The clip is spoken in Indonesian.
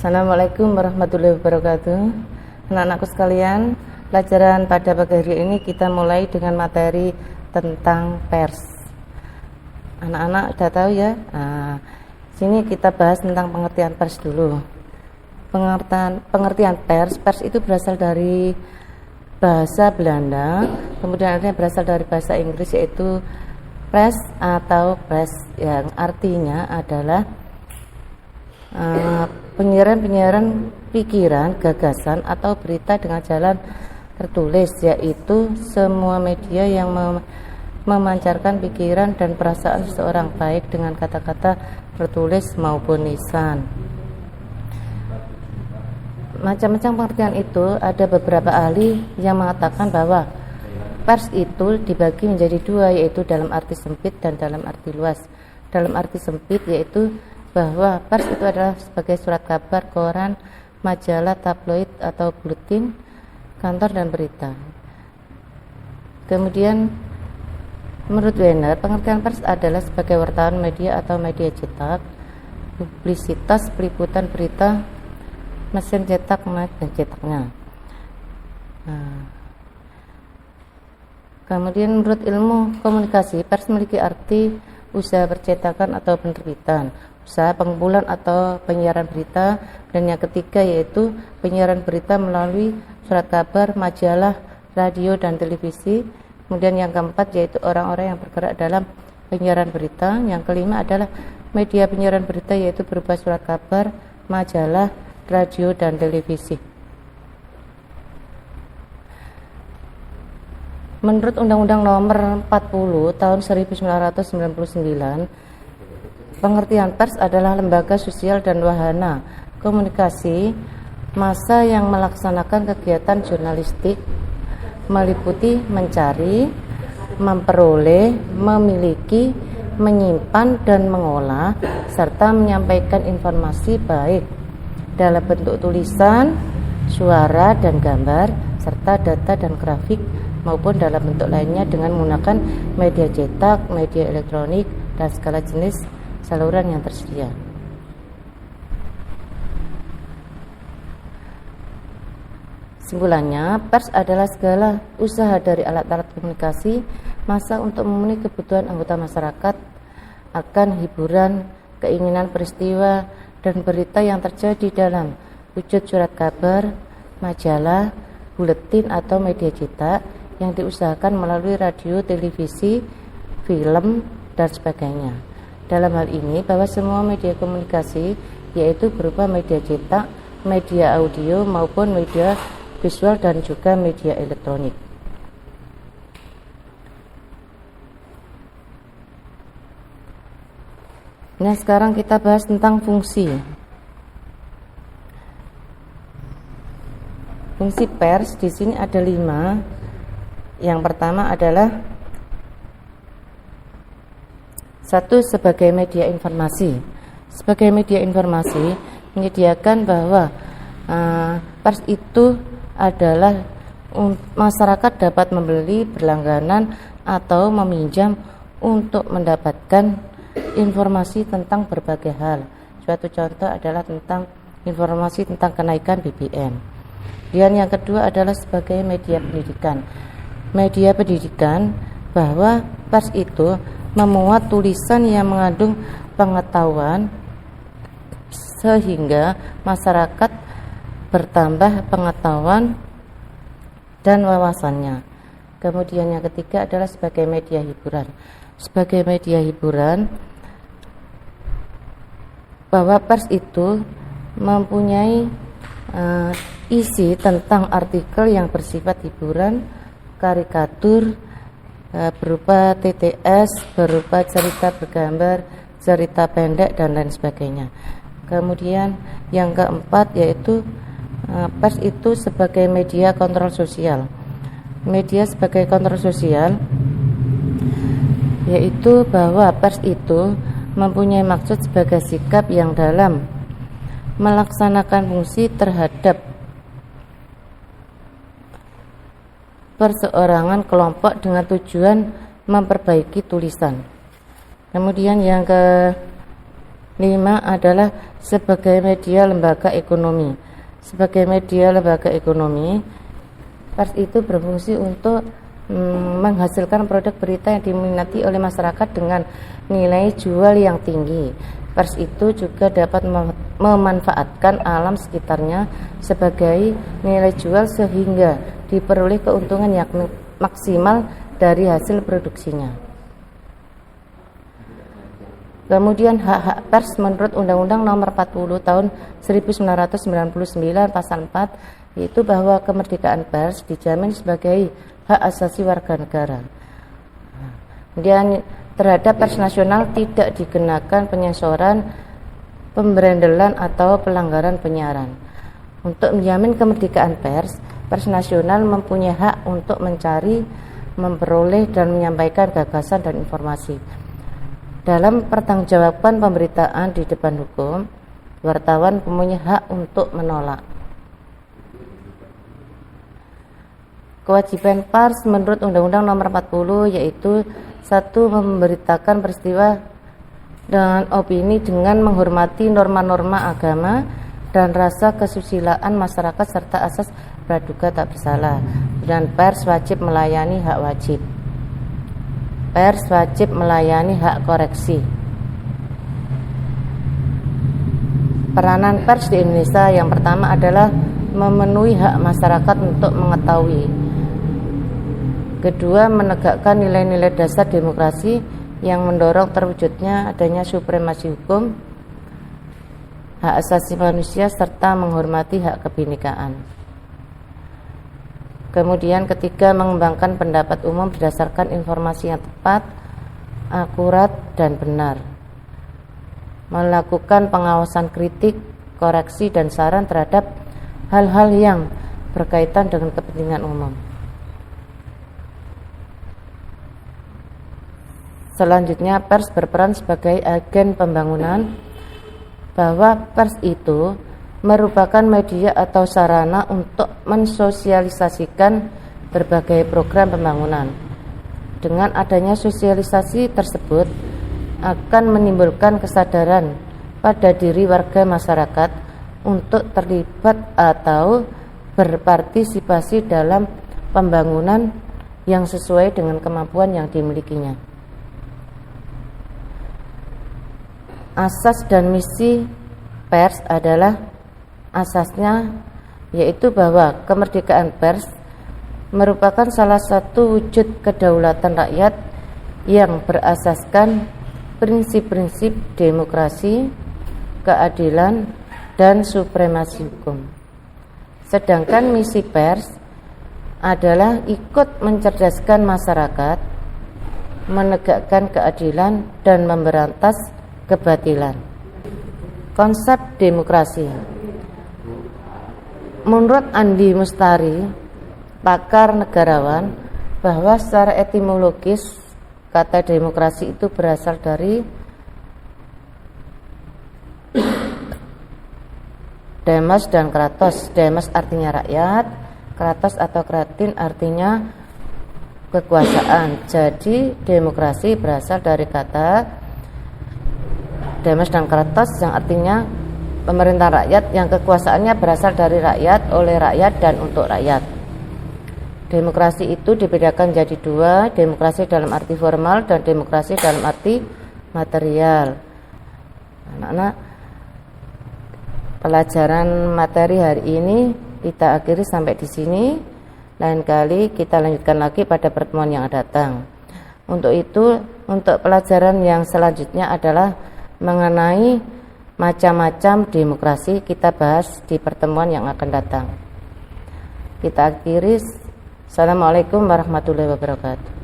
Assalamualaikum warahmatullahi wabarakatuh. Anak-anakku sekalian, pelajaran pada pagi hari ini kita mulai dengan materi tentang pers. Anak-anak udah tahu ya? Sini kita bahas tentang pengertian pers dulu. Pengertian pers itu berasal dari bahasa Belanda, kemudian artinya berasal dari bahasa Inggris, yaitu press atau press, yang artinya adalah penyiaran pikiran, gagasan atau berita dengan jalan tertulis, yaitu semua media yang memancarkan pikiran dan perasaan seseorang, baik dengan kata-kata tertulis maupun lisan. Macam-macam pengertian itu, ada beberapa ahli yang mengatakan bahwa pers itu dibagi menjadi dua, yaitu dalam arti sempit dan dalam arti luas. Dalam arti sempit yaitu bahwa pers itu adalah sebagai surat kabar, koran, majalah, tabloid atau buletin, kantor dan berita. Kemudian menurut Wenner, pengertian pers adalah sebagai wartawan media atau media cetak, publisitas, peliputan berita, mesin cetak, dan cetaknya. Kemudian menurut ilmu komunikasi, pers memiliki arti usaha percetakan atau penerbitan, usaha pengumpulan atau penyiaran berita, dan yang ketiga yaitu penyiaran berita melalui surat kabar, majalah, radio, dan televisi. Kemudian yang keempat yaitu orang-orang yang bergerak dalam penyiaran berita. Yang kelima adalah media penyiaran berita, yaitu berupa surat kabar, majalah, radio, dan televisi. Menurut Undang-Undang Nomor 40 Tahun 1999, pengertian pers adalah lembaga sosial dan wahana komunikasi massa yang melaksanakan kegiatan jurnalistik meliputi mencari, memperoleh, memiliki, menyimpan dan mengolah serta menyampaikan informasi baik dalam bentuk tulisan, suara dan gambar, serta data dan grafik maupun dalam bentuk lainnya dengan menggunakan media cetak, media elektronik, dan segala jenis saluran yang tersedia. Simpulannya, pers adalah segala usaha dari alat-alat komunikasi massa untuk memenuhi kebutuhan anggota masyarakat akan hiburan, keinginan, peristiwa, dan berita yang terjadi dalam wujud surat kabar, majalah, buletin atau media cetak yang diusahakan melalui radio, televisi, film, dan sebagainya. Dalam hal ini, bahwa semua media komunikasi, yaitu berupa media cetak, media audio, maupun media visual dan juga media elektronik. Nah, sekarang kita bahas tentang fungsi. Fungsi pers di sini ada 5. Yang pertama adalah 1. Sebagai media informasi. Sebagai media informasi menyediakan bahwa pers itu adalah masyarakat dapat membeli berlangganan atau meminjam untuk mendapatkan informasi tentang berbagai hal. Suatu contoh adalah tentang informasi tentang kenaikan BBM. Dan yang kedua adalah sebagai media pendidikan. Media pendidikan bahwa pers itu memuat tulisan yang mengandung pengetahuan sehingga masyarakat bertambah pengetahuan dan wawasannya. Kemudian yang ketiga adalah sebagai media hiburan. Sebagai media hiburan bahwa pers itu mempunyai isi tentang artikel yang bersifat hiburan, karikatur berupa TTS, berupa cerita bergambar, cerita pendek, dan lain sebagainya. Kemudian yang keempat yaitu pers itu sebagai media kontrol sosial. Media sebagai kontrol sosial yaitu bahwa pers itu mempunyai maksud sebagai sikap yang dalam melaksanakan fungsi terhadap perseorangan kelompok dengan tujuan memperbaiki tulisan. Kemudian yang kelima adalah sebagai media lembaga ekonomi. Sebagai media lembaga ekonomi, pers itu berfungsi untuk menghasilkan produk berita yang diminati oleh masyarakat dengan nilai jual yang tinggi. Pers itu juga dapat memanfaatkan alam sekitarnya sebagai nilai jual sehingga diperoleh keuntungan yang maksimal dari hasil produksinya. Kemudian hak-hak pers menurut Undang-Undang Nomor 40 Tahun 1999 Pasal 4, yaitu bahwa kemerdekaan pers dijamin sebagai hak asasi warga negara. Kemudian terhadap pers nasional tidak dikenakan penyensoran, pemberendelan atau pelanggaran penyiaran. Untuk menjamin kemerdekaan pers, pers nasional mempunyai hak untuk mencari, memperoleh dan menyampaikan gagasan dan informasi. Dalam pertanggungjawaban pemberitaan di depan hukum, wartawan mempunyai hak untuk menolak. Kewajiban pers menurut Undang-Undang Nomor 40 yaitu 1. Memberitakan peristiwa dengan opini dengan menghormati norma-norma agama dan rasa kesusilaan masyarakat serta asas praduga tak bersalah. Dan pers wajib melayani hak wajib. Pers wajib melayani hak koreksi. Peranan pers di Indonesia yang pertama adalah memenuhi hak masyarakat untuk mengetahui. Kedua, menegakkan nilai-nilai dasar demokrasi yang mendorong terwujudnya adanya supremasi hukum, hak asasi manusia serta menghormati hak kebinekaan. Kemudian ketiga, mengembangkan pendapat umum berdasarkan informasi yang tepat, akurat, dan benar. Melakukan pengawasan kritik, koreksi, dan saran terhadap hal-hal yang berkaitan dengan kepentingan umum. Selanjutnya, pers berperan sebagai agen pembangunan, bahwa pers itu merupakan media atau sarana untuk mensosialisasikan berbagai program pembangunan. Dengan adanya sosialisasi tersebut akan menimbulkan kesadaran pada diri warga masyarakat untuk terlibat atau berpartisipasi dalam pembangunan yang sesuai dengan kemampuan yang dimilikinya. Asas dan misi pers adalah asasnya yaitu bahwa kemerdekaan pers merupakan salah satu wujud kedaulatan rakyat yang berasaskan prinsip-prinsip demokrasi, keadilan, dan supremasi hukum. Sedangkan misi pers adalah ikut mencerdaskan masyarakat, menegakkan keadilan, dan memberantas kebatilan. Konsep demokrasi. Menurut Andi Mustari, pakar negarawan, bahwa secara etimologis kata demokrasi itu berasal dari demos dan kratos. Demos artinya rakyat, kratos atau kratin artinya kekuasaan. Jadi demokrasi berasal dari kata demos dan kratos yang artinya pemerintah rakyat, yang kekuasaannya berasal dari rakyat, oleh rakyat, dan untuk rakyat. Demokrasi itu dibedakan jadi dua, demokrasi dalam arti formal dan demokrasi dalam arti material. Anak-anak, pelajaran materi hari ini kita akhiri sampai di sini. Lain kali kita lanjutkan lagi pada pertemuan yang datang. Untuk itu, untuk pelajaran yang selanjutnya adalah mengenai macam-macam demokrasi, kita bahas di pertemuan yang akan datang. Kita akhiri. Assalamualaikum warahmatullahi wabarakatuh.